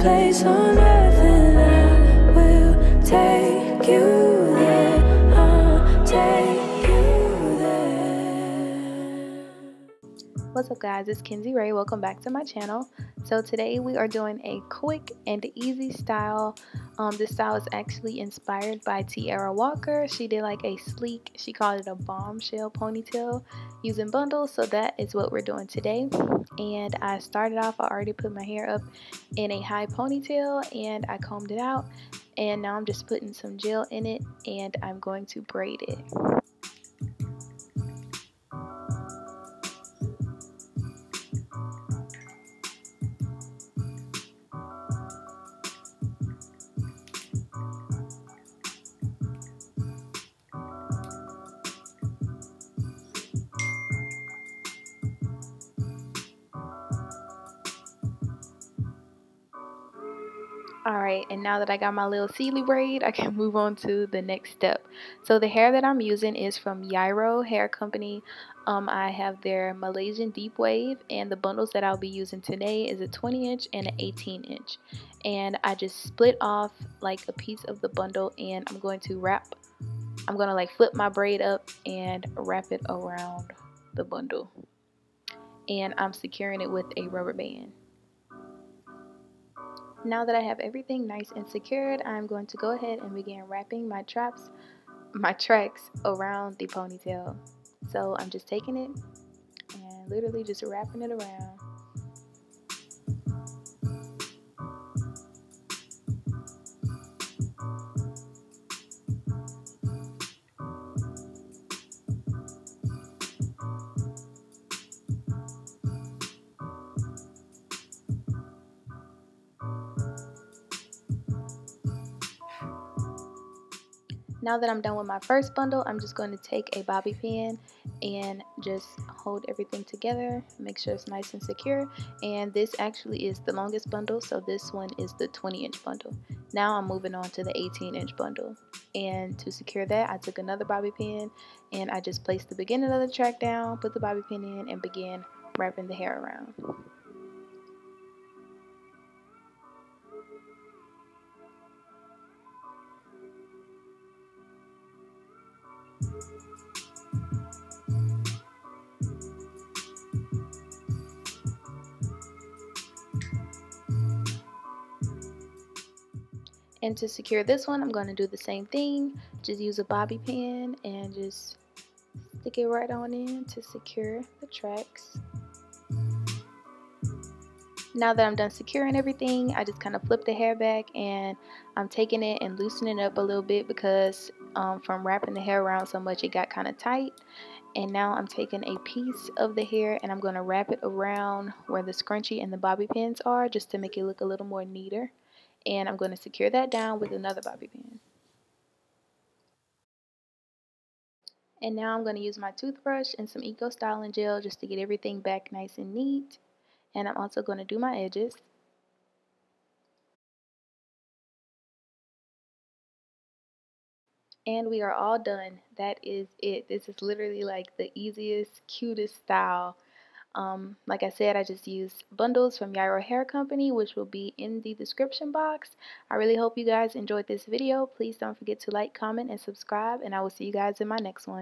place on earth, and I will take you there. I'll take you there. What's up guys, it's Kinzey Rae. Welcome back to my channel. So today we are doing a quick and easy style. This style is actually inspired by Teaira Walker. She did like a sleek, she called it a bombshell ponytail using bundles. So that is what we're doing today. And I started off, I already put my hair up in a high ponytail and I combed it out. And now I'm just putting some gel in it and I'm going to braid it. Alright, and now that I got my little Sealy braid, I can move on to the next step. So the hair that I'm using is from Yiroo hair company. I have their Malaysian deep wave, and the bundles that I'll be using today is a 20-inch and an 18-inch. And I just split off like a piece of the bundle, and I'm going to like flip my braid up and wrap it around the bundle. And I'm securing it with a rubber band. Now that I have everything nice and secured, I'm going to go ahead and begin wrapping my tracks around the ponytail. So I'm just taking it and literally just wrapping it around. Now that I'm done with my first bundle, I'm just going to take a bobby pin and just hold everything together, make sure it's nice and secure. And this actually is the longest bundle, so this one is the 20-inch bundle. Now I'm moving on to the 18-inch bundle. And to secure that, I took another bobby pin and I just placed the beginning of the track down, put the bobby pin in, and began wrapping the hair around. And to secure this one, I'm going to do the same thing. Just use a bobby pin and just stick it right on in to secure the tracks. Now that I'm done securing everything, I just kind of flip the hair back and I'm taking it and loosening it up a little bit because from wrapping the hair around so much it got kind of tight. And now I'm taking a piece of the hair and I'm going to wrap it around where the scrunchie and the bobby pins are just to make it look a little more neater. And I'm going to secure that down with another bobby pin. And now I'm going to use my toothbrush and some Eco Styling gel just to get everything back nice and neat. And I'm also going to do my edges. And we are all done. That is it. This is literally like the easiest, cutest style. Like I said, I just used bundles from Yiroo Hair Company, which will be in the description box. I really hope you guys enjoyed this video. Please don't forget to like, comment, and subscribe, and I will see you guys in my next one.